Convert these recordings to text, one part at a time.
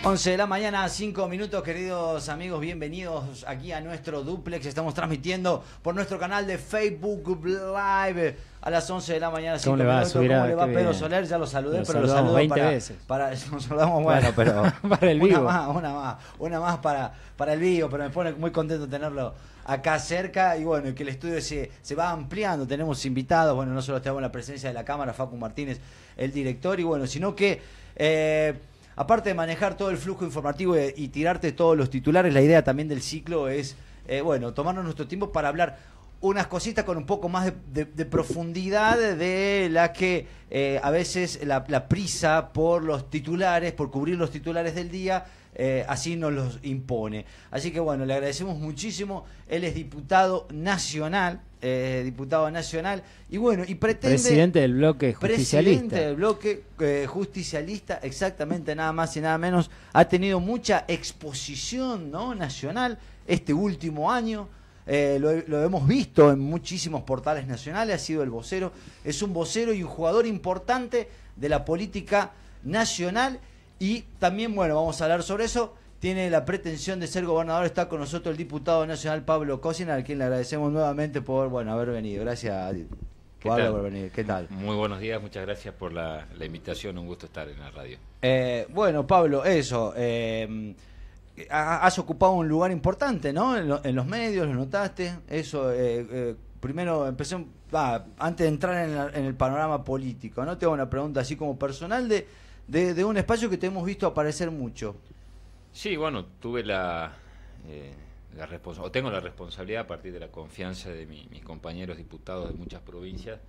11 de la mañana, 5 minutos, queridos amigos, bienvenidos aquí a nuestro duplex. Estamos transmitiendo por nuestro canal de Facebook Live a las 11 de la mañana, 5 minutos. ¿Cómo le va Pedro Soler? Ya lo saludé, pero lo saludo 20 veces. nos saludamos, bueno, pero para el vivo. Una más para el vivo, pero me pone muy contento tenerlo acá cerca y bueno, que el estudio se va ampliando. Tenemos invitados, bueno, no solo tenemos la presencia de la cámara, Facu Martínez, el director, y bueno, sino que aparte de manejar todo el flujo informativo y tirarte todos los titulares, la idea también del ciclo es, bueno, tomarnos nuestro tiempo para hablar unas cositas con un poco más de profundidad de la que a veces la prisa por los titulares, por cubrir los titulares del día, así nos los impone. Así que bueno, le agradecemos muchísimo. Él es diputado nacional, y bueno, y pretende... Presidente del bloque justicialista. Presidente del bloque justicialista, exactamente, nada más y nada menos. Ha tenido mucha exposición, ¿no?, nacional este último año. Lo hemos visto en muchísimos portales nacionales, ha sido el vocero, es un vocero y un jugador importante de la política nacional. Y también, bueno, vamos a hablar sobre eso. Tiene la pretensión de ser gobernador. Está con nosotros el diputado nacional Pablo Cosina, al quien le agradecemos nuevamente por, bueno, haber venido. Gracias, Pablo, por venir. ¿Qué tal? Muy buenos días, muchas gracias por la invitación. Un gusto estar en la radio. Bueno, Pablo, eso. Has ocupado un lugar importante, ¿no? En los medios, lo notaste. Eso, primero empecé, antes de entrar en el panorama político, ¿no? Te hago una pregunta así como personal de un espacio que te hemos visto aparecer mucho. Sí, bueno, tuve tengo la responsabilidad, a partir de la confianza de mis compañeros diputados de muchas provincias,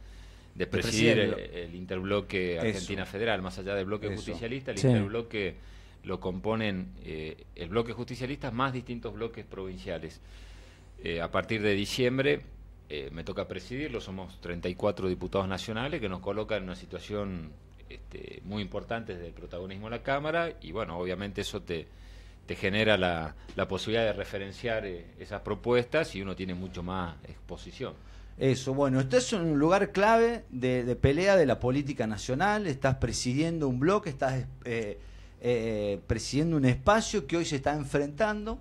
de presidir el interbloque Argentina Eso. Federal. Más allá del bloque justicialista, el Sí. interbloque lo componen el bloque justicialista más distintos bloques provinciales. A partir de diciembre me toca presidirlo. Somos 34 diputados nacionales que nos colocan en una situación muy importante desde el protagonismo de la Cámara, y bueno, obviamente eso te genera la posibilidad de referenciar esas propuestas, y uno tiene mucho más exposición. Eso, bueno, estás en un lugar clave de pelea de la política nacional. Estás presidiendo un bloque, estás presidiendo un espacio que hoy se está enfrentando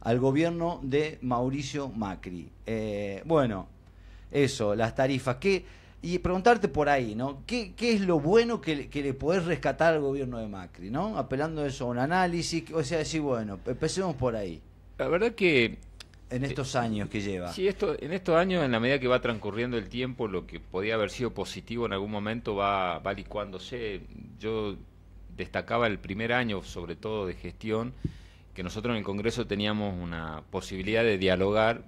al gobierno de Mauricio Macri. Bueno, eso, las tarifas. Y preguntarte por ahí, ¿no? ¿Qué es lo bueno que le podés rescatar al gobierno de Macri, ¿no? Apelando eso a un análisis, o sea, decir, bueno, empecemos por ahí. La verdad que En estos años que lleva. sí, en estos años, en la medida que va transcurriendo el tiempo, lo que podía haber sido positivo en algún momento va licuándose. Yo destacaba el primer año, sobre todo de gestión, que nosotros en el Congreso teníamos una posibilidad de dialogar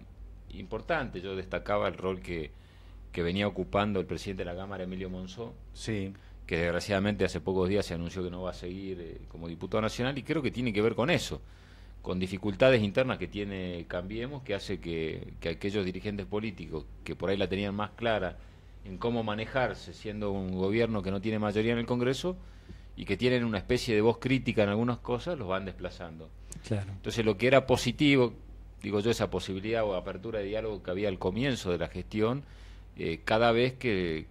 importante. Yo destacaba el rol que venía ocupando el presidente de la Cámara, Emilio Monzó, Sí. que desgraciadamente hace pocos días se anunció que no va a seguir como diputado nacional, y creo que tiene que ver con eso, con dificultades internas que tiene Cambiemos, que hace que aquellos dirigentes políticos que por ahí la tenían más clara en cómo manejarse siendo un gobierno que no tiene mayoría en el Congreso y que tienen una especie de voz crítica en algunas cosas, los van desplazando. Claro. Entonces, lo que era positivo, digo yo, esa posibilidad o apertura de diálogo que había al comienzo de la gestión, cada vez que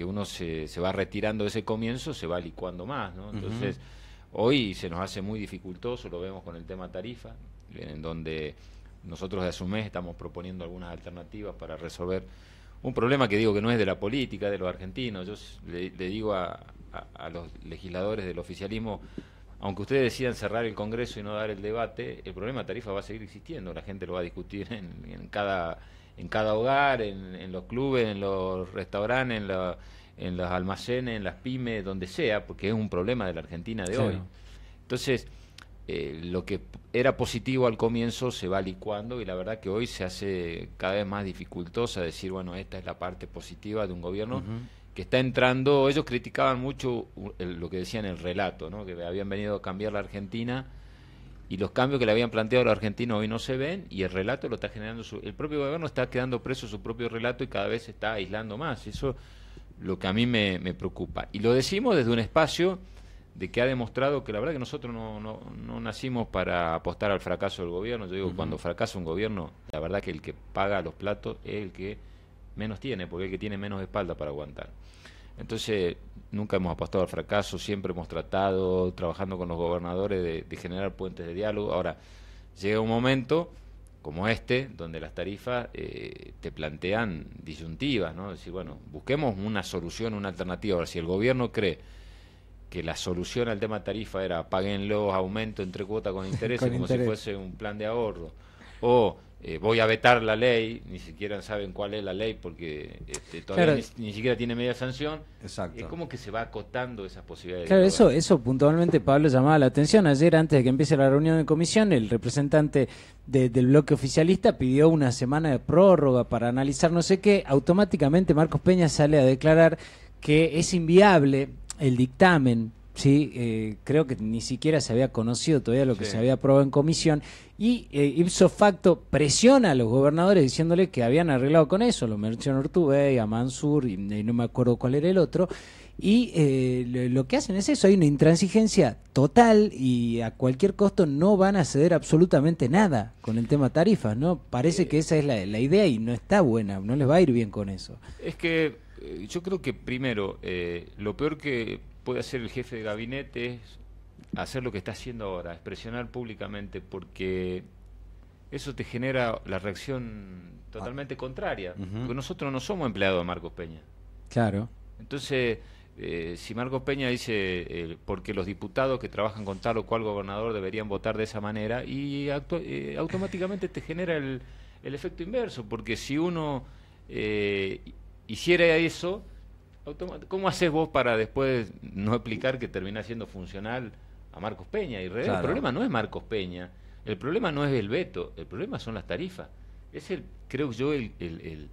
uno se va retirando de ese comienzo, se va licuando más, ¿no? Entonces, hoy se nos hace muy dificultoso, lo vemos con el tema tarifa, en donde nosotros de hace un mes estamos proponiendo algunas alternativas para resolver un problema que digo que no es de la política, de los argentinos. Yo le digo a los legisladores del oficialismo, aunque ustedes decidan cerrar el Congreso y no dar el debate, el problema de tarifa va a seguir existiendo. La gente lo va a discutir en cada hogar, en los clubes, en los restaurantes, en los almacenes, en las pymes, donde sea, porque es un problema de la Argentina de hoy. Entonces, lo que era positivo al comienzo se va licuando, y la verdad que hoy se hace cada vez más dificultosa decir, bueno, esta es la parte positiva de un gobierno que está entrando. Ellos criticaban mucho lo que decían, el relato, ¿no?, que habían venido a cambiar la Argentina, y los cambios que le habían planteado a los argentinos hoy no se ven, y el relato lo está generando el propio gobierno, está quedando preso su propio relato y cada vez se está aislando más. Eso es lo que a mí me preocupa, y lo decimos desde un espacio de que ha demostrado que la verdad que nosotros no nacimos para apostar al fracaso del gobierno. Yo digo, cuando fracasa un gobierno, la verdad que el que paga los platos es el que menos tiene, porque es el que tiene menos espalda para aguantar. Entonces, nunca hemos apostado al fracaso, siempre hemos tratado, trabajando con los gobernadores, de generar puentes de diálogo. Ahora, llega un momento como este, donde las tarifas te plantean disyuntivas, ¿no? Es decir, bueno, busquemos una solución, una alternativa. Ahora, si el gobierno cree que la solución al tema tarifa era páguenlo, aumento entre cuotas con intereses, como si fuese un plan de ahorro, o voy a vetar la ley, ni siquiera saben cuál es la ley porque todavía ni siquiera tiene media sanción. Exacto. Es como que se va acotando esas posibilidades. Claro, eso puntualmente, Pablo, llamaba la atención. Ayer, antes de que empiece la reunión de comisión, el representante del bloque oficialista pidió una semana de prórroga para analizar no sé qué. Automáticamente Marcos Peña sale a declarar que es inviable el dictamen. Sí, creo que ni siquiera se había conocido todavía lo que se había aprobado en comisión, y ipso facto presiona a los gobernadores diciéndole que habían arreglado con eso. Lo mencionó Urtubey, a Mansur y no me acuerdo cuál era el otro, y lo que hacen es eso, hay una intransigencia total y a cualquier costo no van a ceder absolutamente nada con el tema tarifas, ¿no? Parece que esa es la idea y no está buena, no les va a ir bien con eso. Es que yo creo que primero, lo peor que puede hacer el jefe de gabinete es hacer lo que está haciendo ahora, es presionar públicamente, porque eso te genera la reacción totalmente contraria, porque nosotros no somos empleados de Marcos Peña. Claro. Entonces, si Marcos Peña dice porque los diputados que trabajan con tal o cual gobernador deberían votar de esa manera, y automáticamente te genera el efecto inverso, porque si uno hiciera eso, ¿cómo haces vos para después no explicar que termina siendo funcional a Marcos Peña? Y claro, el problema no es Marcos Peña, el problema no es el veto, el problema son las tarifas. Es creo yo, el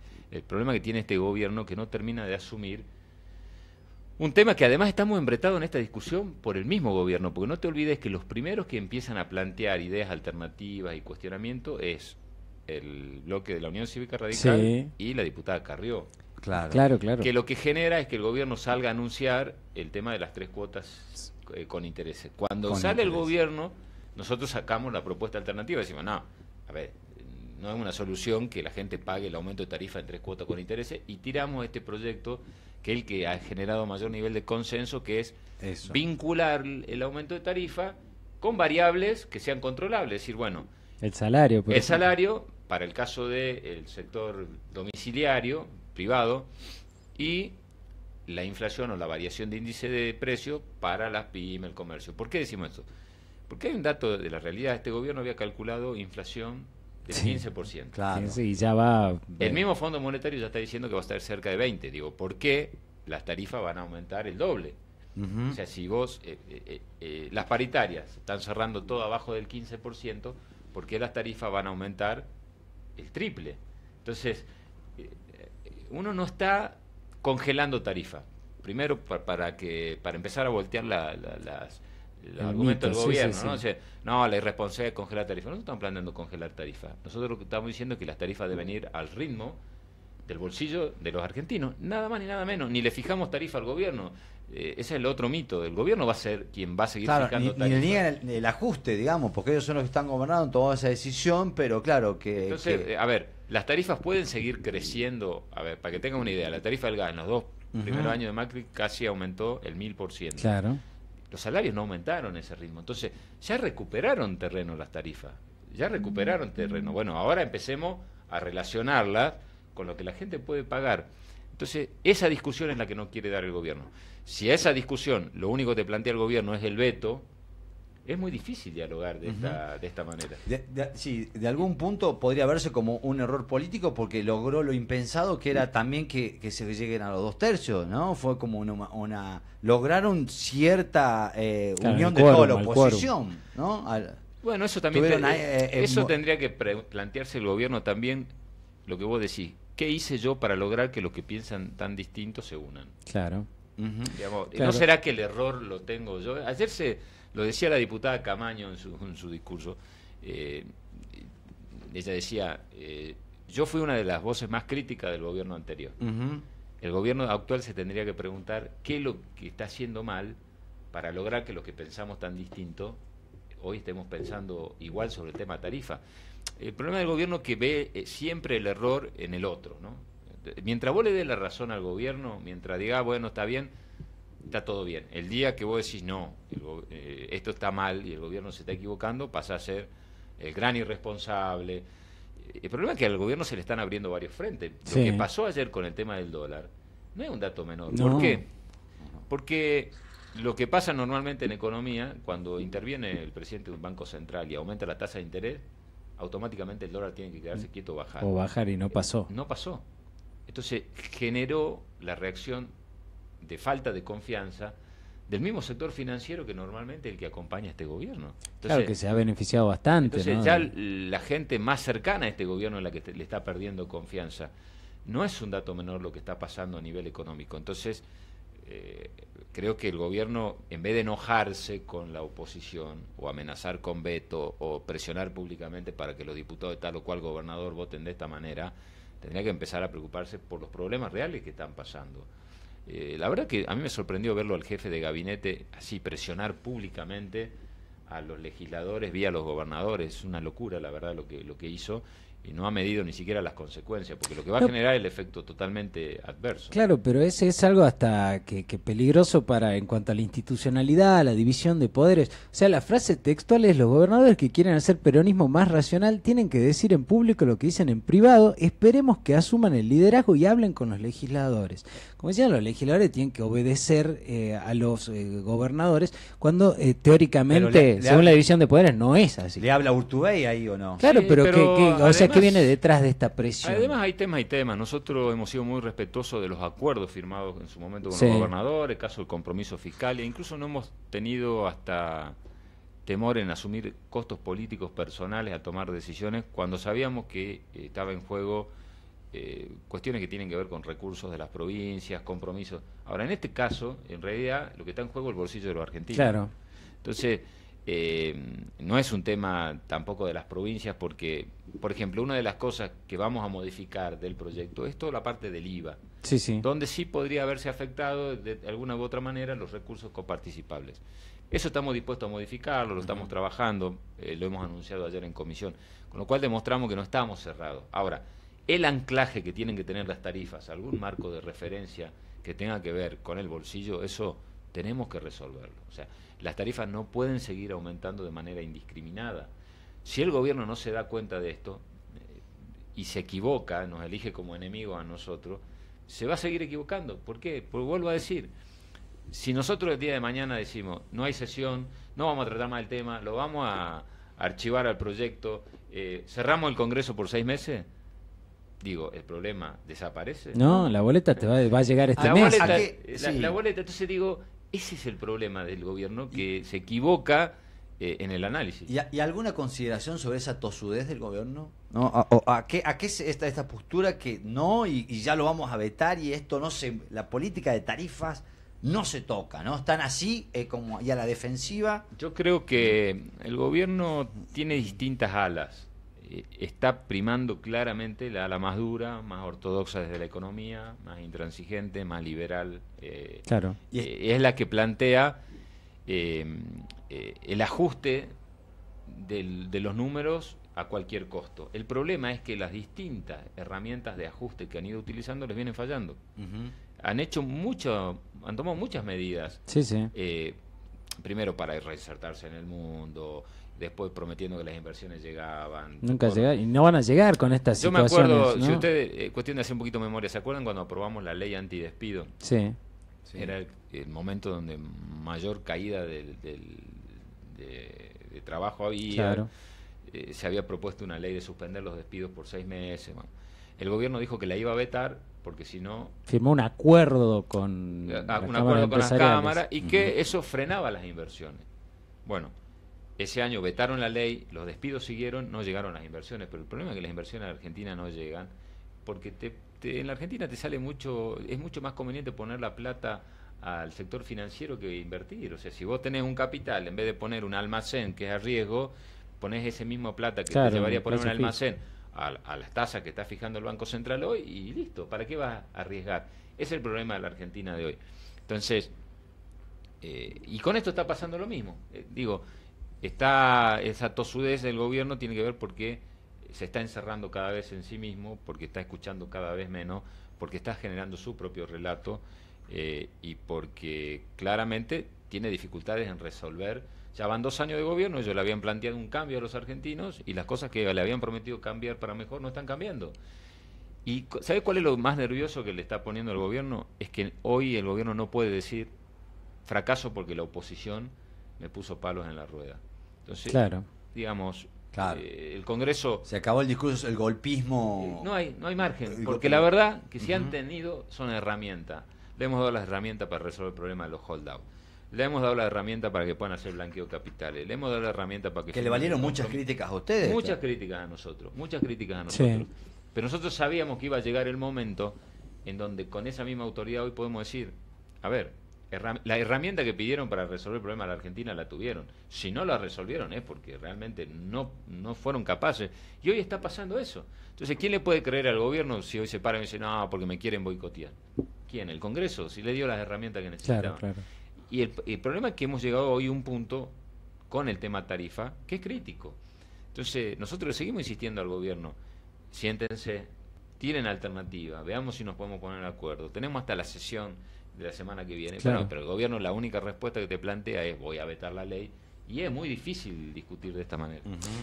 problema que tiene este gobierno, que no termina de asumir un tema que además estamos embretados en esta discusión por el mismo gobierno, porque no te olvides que los primeros que empiezan a plantear ideas alternativas y cuestionamiento es el bloque de la Unión Cívica Radical y la diputada Carrió. Claro. Que lo que genera es que el gobierno salga a anunciar el tema de las 3 cuotas con intereses. Cuando sale el gobierno, nosotros sacamos la propuesta alternativa y decimos, no, a ver, no es una solución que la gente pague el aumento de tarifa en 3 cuotas con intereses, y tiramos este proyecto que es el que ha generado mayor nivel de consenso, que es vincular el aumento de tarifa con variables que sean controlables. Es decir, bueno, el salario para el caso del sector domiciliario privado, y la inflación o la variación de índice de precio para las pymes, el comercio. ¿Por qué decimos esto? Porque hay un dato de la realidad. Este gobierno había calculado inflación del 15%. Claro. Sí, ya va. El mismo Fondo Monetario ya está diciendo que va a estar cerca de 20%. Digo, ¿por qué las tarifas van a aumentar el doble? O sea, si vos, las paritarias están cerrando todo abajo del 15%, ¿por qué las tarifas van a aumentar el triple? Entonces, uno no está congelando tarifa. Primero, para empezar a voltear el argumento del gobierno, ¿no? O sea, no, la irresponsabilidad es congelar tarifa. No estamos planteando congelar tarifa. Nosotros lo que estamos diciendo es que las tarifas deben ir al ritmo del bolsillo de los argentinos, nada más ni nada menos. Ni le fijamos tarifa al gobierno. Ese es el otro mito. El gobierno va a ser quien va a seguir fijando tarifa. Ni le niegan el ajuste, digamos, porque ellos son los que están gobernando, tomando esa decisión, pero claro que... Entonces, a ver, las tarifas pueden seguir creciendo. A ver, para que tengan una idea, la tarifa del gas en los 2 primeros años de Macri casi aumentó el 1000%. Claro. Los salarios no aumentaron ese ritmo. Entonces, ya recuperaron terreno las tarifas. Ya recuperaron terreno. Bueno, ahora empecemos a relacionarlas con lo que la gente puede pagar. Entonces, esa discusión es la que no quiere dar el gobierno. Si a esa discusión lo único que te plantea el gobierno es el veto, es muy difícil dialogar de esta manera. Sí, de algún punto podría verse como un error político, porque logró lo impensado, que era también que se lleguen a los 2 tercios, ¿no? Fue como lograron cierta unión de toda la oposición, ¿no? Bueno, eso también tendría que plantearse el gobierno también, lo que vos decís. ¿Qué hice yo para lograr que los que piensan tan distintos se unan? Claro. Digamos, ¿no será que el error lo tengo yo? Ayer lo decía la diputada Camaño en su discurso. Ella decía, yo fui una de las voces más críticas del gobierno anterior. El gobierno actual se tendría que preguntar qué es lo que está haciendo mal para lograr que los que pensamos tan distinto hoy estemos pensando igual sobre el tema tarifa. El problema del gobierno es que ve siempre el error en el otro, ¿no? Mientras vos le des la razón al gobierno, mientras diga, bueno, está bien, está todo bien. El día que vos decís, no, esto está mal y el gobierno se está equivocando, pasa a ser el gran irresponsable. El problema es que al gobierno se le están abriendo varios frentes. Sí. Lo que pasó ayer con el tema del dólar no es un dato menor. No. ¿Por qué? Porque lo que pasa normalmente en economía, cuando interviene el presidente de un banco central y aumenta la tasa de interés, automáticamente el dólar tiene que quedarse quieto o bajar. O bajar, y no pasó. No pasó. Entonces generó la reacción de falta de confianza del mismo sector financiero que normalmente es el que acompaña a este gobierno. Entonces, Claro que se ha beneficiado bastante, entonces ¿no? ya la gente más cercana a este gobierno es la que le está perdiendo confianza. No es un dato menor lo que está pasando a nivel económico. Entonces, creo que el gobierno, en vez de enojarse con la oposición o amenazar con veto o presionar públicamente para que los diputados de tal o cual gobernador voten de esta manera, tendría que empezar a preocuparse por los problemas reales que están pasando. La verdad que a mí me sorprendió verlo al jefe de gabinete así presionar públicamente a los legisladores vía los gobernadores. Es una locura, la verdad, lo que hizo, y no ha medido ni siquiera las consecuencias, porque lo que va a generar es el efecto totalmente adverso. Claro, pero ese es algo hasta que peligroso para en cuanto a la institucionalidad, la división de poderes. O sea, la frase textual es: los gobernadores que quieren hacer peronismo más racional tienen que decir en público lo que dicen en privado. Esperemos que asuman el liderazgo y hablen con los legisladores. Como decían, los legisladores tienen que obedecer a los gobernadores cuando teóricamente, según la división de poderes, no es así. ¿Le habla Urtubey ahí o no? Claro, Sí, pero, o sea, ¿qué además- viene detrás de esta presión? Además hay temas y temas. Nosotros hemos sido muy respetuosos de los acuerdos firmados en su momento con Sí. los gobernadores, el caso del compromiso fiscal, e incluso no hemos tenido hasta temor en asumir costos políticos personales a tomar decisiones cuando sabíamos que estaba en juego cuestiones que tienen que ver con recursos de las provincias, compromisos. Ahora, en este caso, en realidad, lo que está en juego es el bolsillo de los argentinos. Claro. Entonces, no es un tema tampoco de las provincias, porque, por ejemplo, una de las cosas que vamos a modificar del proyecto es toda la parte del IVA, Sí, sí. donde sí podría haberse afectado de alguna u otra manera los recursos coparticipables. Eso estamos dispuestos a modificarlo, lo estamos trabajando, lo hemos anunciado ayer en comisión, con lo cual demostramos que no estamos cerrados. Ahora, el anclaje que tienen que tener las tarifas, algún marco de referencia que tenga que ver con el bolsillo, eso tenemos que resolverlo. O sea, las tarifas no pueden seguir aumentando de manera indiscriminada. Si el gobierno no se da cuenta de esto y se equivoca, nos elige como enemigo a nosotros, se va a seguir equivocando. ¿Por qué? Porque vuelvo a decir, si nosotros el día de mañana decimos no hay sesión, no vamos a tratar más el tema, lo vamos a archivar al proyecto, cerramos el Congreso por 6 meses, digo, el problema desaparece. No, la boleta te va a llegar este La mes. boleta, ¿A qué? Sí. la boleta, entonces digo, ese es el problema del gobierno, que se equivoca en el análisis. ¿Y alguna consideración sobre esa tosudez del gobierno? ¿No? ¿A qué es esta postura que no y ya lo vamos a vetar y esto no se, la política de tarifas no se toca, ¿no? Están así como y a la defensiva. Yo creo que el gobierno tiene distintas alas. Está primando claramente la ala más dura, más ortodoxa desde la economía, más intransigente, más liberal. Claro. Es la que plantea el ajuste de los números a cualquier costo. El problema es que las distintas herramientas de ajuste que han ido utilizando les vienen fallando. Han tomado muchas medidas. Sí, sí. Primero para reinsertarse en el mundo, después prometiendo que las inversiones llegaban. Nunca llegaron, y no van a llegar con estas Yo me situaciones. acuerdo, ¿no? si ustedes, cuestión de hacer un poquito de memoria, ¿se acuerdan cuando aprobamos la ley antidespido? Sí. Sí. Era el momento donde mayor caída de trabajo había. Claro. Se había propuesto una ley de suspender los despidos por 6 meses. Bueno, el gobierno dijo que la iba a vetar porque si no, Firmó un acuerdo con un las acuerdo cámaras con las empresariales. cámaras y que eso frenaba las inversiones. Bueno, ese año vetaron la ley, los despidos siguieron, no llegaron las inversiones, pero el problema es que las inversiones en Argentina no llegan porque en la Argentina te sale es mucho más conveniente poner la plata al sector financiero que invertir. O sea, si vos tenés un capital, en vez de poner un almacén que es a riesgo, ponés ese mismo plata que Claro, te llevaría a poner un plazo fijo. almacén a las tasas que está fijando el Banco Central hoy y listo. ¿Para qué vas a arriesgar? Ese es el problema de la Argentina de hoy. Entonces, y con esto está pasando lo mismo. Digo, esa tosudez del gobierno tiene que ver porque se está encerrando cada vez en sí mismo, porque está escuchando cada vez menos, porque está generando su propio relato y porque claramente tiene dificultades en resolver. Ya van 2 años de gobierno, ellos le habían planteado un cambio a los argentinos y las cosas que le habían prometido cambiar para mejor no están cambiando. ¿Y sabe cuál es lo más nervioso que le está poniendo el gobierno? Es que hoy el gobierno no puede decir fracaso porque la oposición me puso palos en la rueda. Entonces, claro, digamos, claro, el Congreso... Se acabó el discurso, el golpismo. No hay margen, porque la verdad que si han tenido son herramientas. Le hemos dado las herramientas para resolver el problema de los holdouts. Le hemos dado la herramienta para que puedan hacer blanqueo de capitales. Le hemos dado la herramienta para que... le valieron muchas críticas a ustedes. Muchas críticas a nosotros, muchas críticas a nosotros. Sí. Pero nosotros sabíamos que iba a llegar el momento en donde con esa misma autoridad hoy podemos decir, a ver, la herramienta que pidieron para resolver el problema de la Argentina la tuvieron. Si no la resolvieron es porque realmente no fueron capaces. Y hoy está pasando eso. Entonces, ¿quién le puede creer al gobierno si hoy se para y dice, no, porque me quieren boicotear? ¿Quién? ¿El Congreso? Si le dio las herramientas que necesitaba. claro, claro. Y el problema es que hemos llegado hoy a un punto con el tema tarifa que es crítico. Entonces, nosotros le seguimos insistiendo al gobierno, siéntense, tienen alternativa, veamos si nos podemos poner de acuerdo. Tenemos hasta la sesión de la semana que viene, Claro. pero el gobierno la única respuesta que te plantea es voy a vetar la ley, y es muy difícil discutir de esta manera.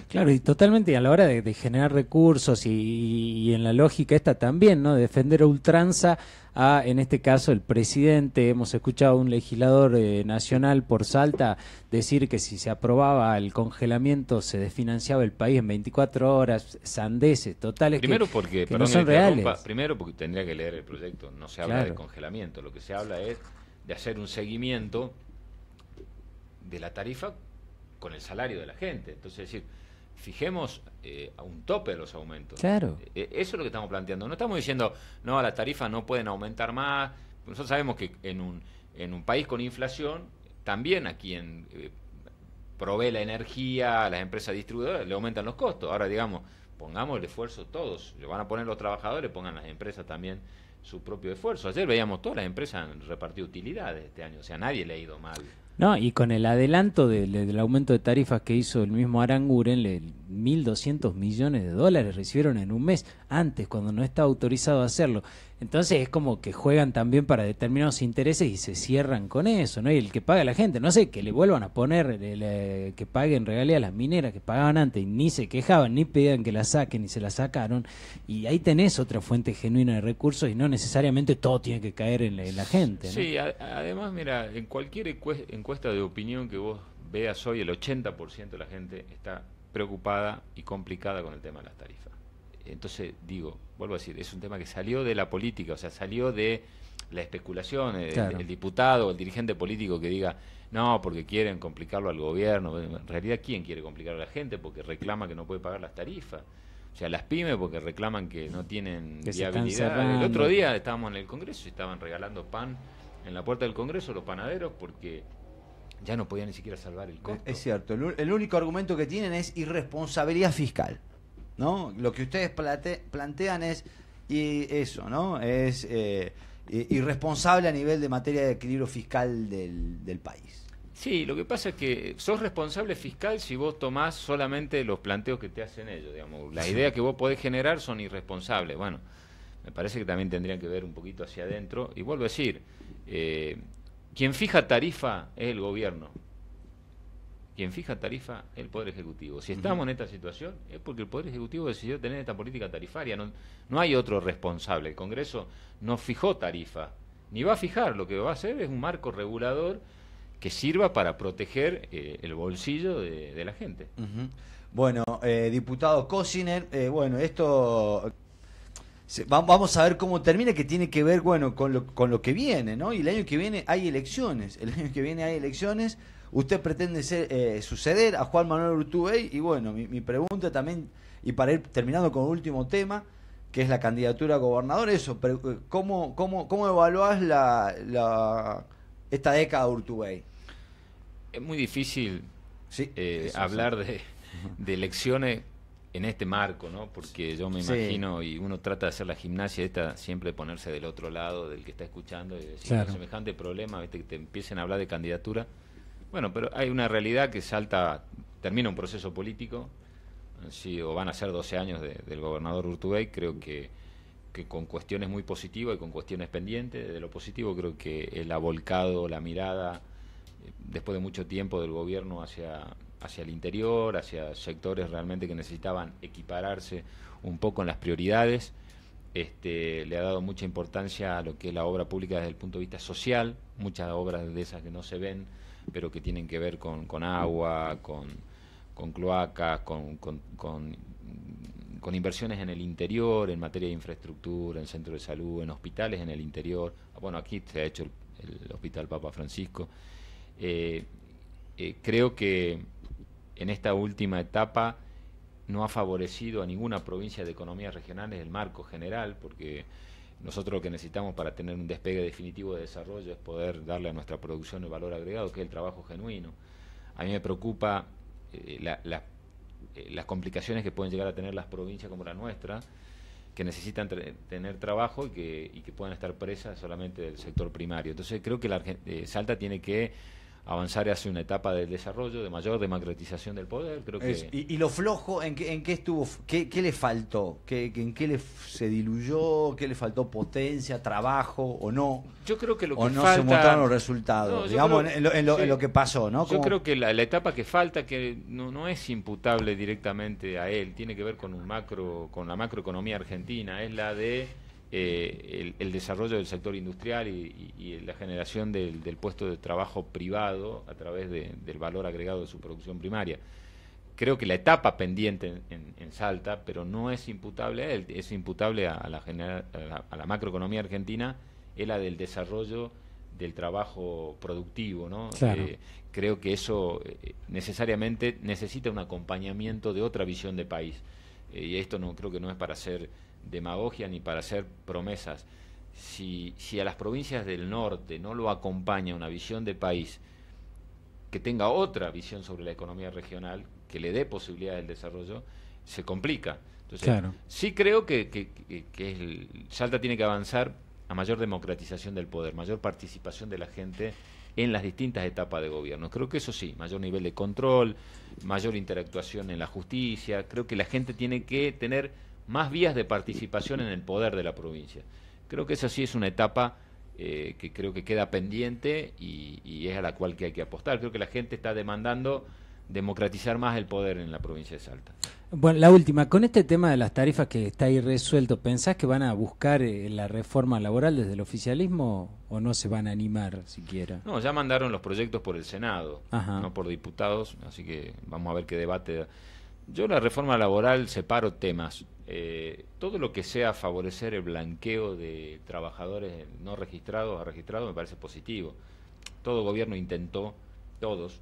Claro, y totalmente a la hora de generar recursos y en la lógica esta también, ¿no? De defender a ultranza a, en este caso, el presidente. Hemos escuchado a un legislador nacional por Salta decir que si se aprobaba el congelamiento se desfinanciaba el país en 24 horas, sandeces totales Primero que, porque, que perdón no son que te interrumpa, reales. primero porque tendría que leer el proyecto, no se habla Claro. de congelamiento, lo que se habla es de hacer un seguimiento de la tarifa con el salario de la gente. Entonces, es decir, fijemos a un tope de los aumentos. Claro. Eso es lo que estamos planteando. No estamos diciendo, no, las tarifas no pueden aumentar más. Nosotros sabemos que en un país con inflación, también a quien provee la energía, a las empresas distribuidoras, le aumentan los costos. Ahora, digamos, pongamos el esfuerzo todos. Lo van a poner los trabajadores, pongan las empresas también su propio esfuerzo. Ayer veíamos todas las empresas han repartido utilidades este año. O sea, nadie le ha ido mal. No, y con el adelanto del aumento de tarifas que hizo el mismo Aranguren, 1.200 millones de dólares recibieron en un mes, antes, cuando no estaba autorizado a hacerlo. Entonces es como que juegan también para determinados intereses y se cierran con eso, ¿no? Y el que paga la gente, no sé, que le vuelvan a poner, que paguen regalías a las mineras que pagaban antes y ni se quejaban, ni pedían que la saquen, ni se la sacaron. Y ahí tenés otra fuente genuina de recursos y no necesariamente todo tiene que caer en la gente, ¿no? Sí, además, mira, en cualquier encuesta de opinión que vos veas hoy, el 80% de la gente está preocupada y complicada con el tema de las tarifas. Entonces, digo, vuelvo a decir, es un tema que salió de la política, o sea, salió de la especulación, Claro. el diputado, el dirigente político que diga, no, porque quieren complicarlo al gobierno. En realidad, ¿quién quiere complicarlo a la gente? Porque reclama que no puede pagar las tarifas. O sea, las pymes porque reclaman que no tienen Que se están viabilidad. cerrando. El otro día estábamos en el Congreso y estaban regalando pan en la puerta del Congreso los panaderos porque ya no podían ni siquiera salvar el costo. Es cierto, el único argumento que tienen es irresponsabilidad fiscal, ¿no? Lo que ustedes plantean es eso, ¿no? Es irresponsable a nivel de materia de equilibrio fiscal del país. Sí, lo que pasa es que sos responsable fiscal si vos tomás solamente los planteos que te hacen ellos, digamos. Las ideas que vos podés generar son irresponsables. Bueno, me parece que también tendrían que ver un poquito hacia adentro. Y vuelvo a decir, quien fija tarifa es el gobierno. Quien fija tarifa es el Poder Ejecutivo. Si estamos en esta situación es porque el Poder Ejecutivo decidió tener esta política tarifaria. No hay otro responsable. El Congreso no fijó tarifa, ni va a fijar. Lo que va a hacer es un marco regulador que sirva para proteger el bolsillo de la gente. Bueno, diputado Cosiner, bueno, esto vamos a ver cómo termina, que tiene que ver, bueno, con lo que viene, ¿no? Y el año que viene hay elecciones. Usted pretende suceder a Juan Manuel Urtubey, y bueno, mi pregunta también, y para ir terminando con el último tema, que es la candidatura a gobernador, eso, ¿cómo evaluás esta década de Urtubey? Es muy difícil Sí, hablar de elecciones en este marco, ¿no? Porque yo me imagino, y uno trata de hacer la gimnasia esta, siempre de ponerse del otro lado del que está escuchando y decir, Claro. con semejante problema, ¿viste? Que te empiecen a hablar de candidatura. Bueno, pero hay una realidad que termina un proceso político, sí, o van a ser 12 años del gobernador Urtubey. Creo que con cuestiones muy positivas y con cuestiones pendientes. De lo positivo creo que él ha volcado la mirada después de mucho tiempo del gobierno hacia el interior, hacia sectores realmente que necesitaban equipararse un poco en las prioridades. Le ha dado mucha importancia a lo que es la obra pública desde el punto de vista social, muchas obras de esas que no se ven, pero que tienen que ver con agua, con cloacas, con inversiones en el interior, en materia de infraestructura, en centros de salud, en hospitales en el interior. Bueno, aquí se ha hecho el Hospital Papa Francisco. Creo que en esta última etapa no ha favorecido a ninguna provincia de economías regionales el marco general, porque nosotros lo que necesitamos para tener un despegue definitivo de desarrollo es poder darle a nuestra producción el valor agregado, que es el trabajo genuino. A mí me preocupa las complicaciones que pueden llegar a tener las provincias como la nuestra, que necesitan tener trabajo y que puedan estar presas solamente del sector primario. Entonces creo que Salta tiene que avanzar hacia una etapa del desarrollo, de mayor democratización del poder. Creo que y lo flojo, ¿en qué estuvo? ¿Qué le faltó? ¿En qué se diluyó? ¿Qué le faltó? ¿Potencia, trabajo o no? Yo creo que lo que ¿O no falta, se mostraron los resultados? No, digamos, creo, en lo que pasó, ¿no? Yo creo que la etapa que falta, que no es imputable directamente a él, tiene que ver con la macroeconomía argentina, es la de el desarrollo del sector industrial y la generación del puesto de trabajo privado a través del valor agregado de su producción primaria. Creo que la etapa pendiente en Salta, pero no es imputable a él, es imputable a la macroeconomía argentina, es la del desarrollo del trabajo productivo, ¿no? Claro. Creo que eso necesariamente necesita un acompañamiento de otra visión de país. Y esto creo que no es para hacer demagogia ni para hacer promesas. Si a las provincias del norte no lo acompaña una visión de país que tenga otra visión sobre la economía regional, que le dé posibilidad del desarrollo, se complica. Entonces, claro, sí creo que Salta tiene que avanzar a mayor democratización del poder, mayor participación de la gente en las distintas etapas de gobierno. Creo que eso sí, mayor nivel de control, mayor interactuación en la justicia. Creo que la gente tiene que tener más vías de participación en el poder de la provincia. Creo que esa sí es una etapa que creo que queda pendiente y es a la cual que hay que apostar. Creo que la gente está demandando democratizar más el poder en la provincia de Salta. Bueno, la última, con este tema de las tarifas que está ahí resuelto, ¿pensás que van a buscar la reforma laboral desde el oficialismo o no se van a animar siquiera? No, ya mandaron los proyectos por el Senado, Ajá, no por diputados, así que vamos a ver qué debate. Yo la reforma laboral separo temas. Todo lo que sea favorecer el blanqueo de trabajadores no registrados a registrados me parece positivo. Todo gobierno intentó, todos,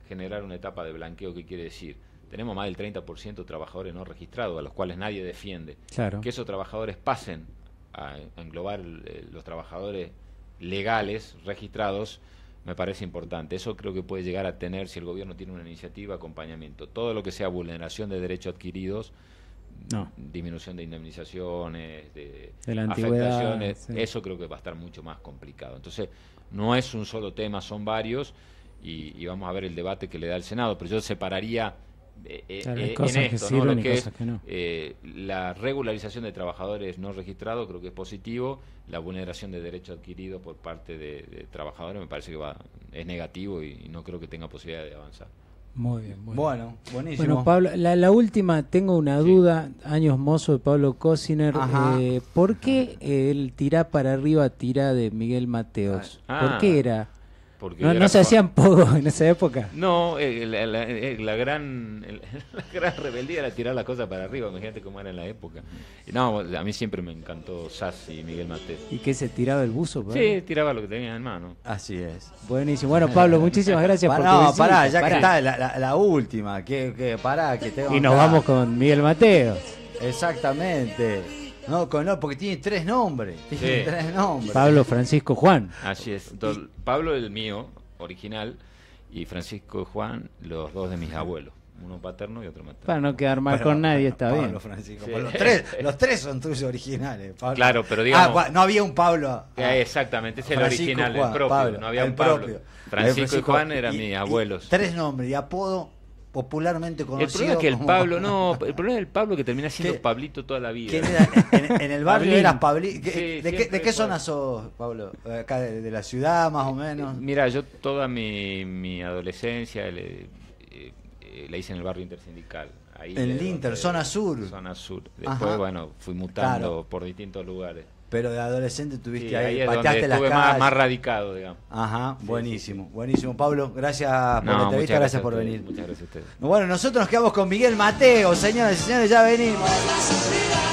generar una etapa de blanqueo. ¿Qué quiere decir? Tenemos más del 30% de trabajadores no registrados, a los cuales nadie defiende. claro. Que esos trabajadores pasen a englobar los trabajadores legales, registrados, me parece importante. Eso creo que puede llegar a tener, si el gobierno tiene una iniciativa, acompañamiento. Todo lo que sea vulneración de derechos adquiridos, No, disminución de indemnizaciones, de la antigüedad, afectaciones, sí. eso creo que va a estar mucho más complicado. Entonces, no es un solo tema, son varios, y vamos a ver el debate que le da el Senado, pero yo separaría Claro, hay en cosas que esto, ¿no? sirven Lo y que cosas es que no. la regularización de trabajadores no registrados, creo que es positivo. La vulneración de derechos adquiridos por parte de trabajadores me parece que es negativo y no creo que tenga posibilidad de avanzar. Muy bien, muy bien. Bueno, buenísimo. Bueno, Pablo, la última, tengo una duda, años mozo de Pablo Cosiner. Ajá. ¿Por qué el tirá para arriba, tirá de Miguel Mateos? ¿Por qué era? Porque ¿No se hacían pogos en esa época? No, la gran rebeldía era tirar las cosas para arriba, imagínate cómo era en la época. No, a mí siempre me encantó Sassi y Miguel Mateos. ¿Y qué se tiraba el buzo? Sí, tiraba lo que tenía en mano. Así es. Buenísimo. Bueno, Pablo, muchísimas gracias por tu No, visita. pará, ya Pará. que está la última. Pará, que tengo Y nos acá. vamos con Miguel Mateos. Exactamente. No, porque tiene 3 nombres. Tiene 3 nombres. Pablo Francisco Juan. Así es. Pablo el mío, original, y Francisco y Juan, los dos de mis abuelos. Uno paterno y otro materno. Para no quedar mal Bueno, con nadie, está Pablo, bien. Francisco, Sí. los tres son tuyos originales. Pablo. Claro, pero digamos... no había un Pablo. Exactamente, es el Francisco, original, Juan, el propio. Pablo, no había el un Pablo. propio. Francisco y Juan eran mis abuelos. 3 nombres y apodo. popularmente El conocido. problema es que el como- Pablo, no, el problema es el Pablo que termina siendo ¿Qué? Pablito toda la vida. ¿Quién era? En el barrio Pablín. eras Pablín. Sí, ¿De siempre qué fue. zona sos, Pablo? ¿Acá de la ciudad, más o menos? Mira, yo toda mi adolescencia la hice en el barrio intersindical. Ahí En el es Inter, donde- zona sur. Zona sur. Después, Ajá. bueno, fui mutando Claro. por distintos lugares. Pero de adolescente Sí, tuviste ahí ahí, es donde pateaste las estuve calles. más radicado, digamos. Ajá, Sí, buenísimo, buenísimo. Pablo, gracias por No, la muchas entrevista, gracias a por ustedes, venir. Muchas gracias a ustedes. Bueno, nosotros nos quedamos con Miguel Mateo, señoras y señores, ya venimos. La sufrida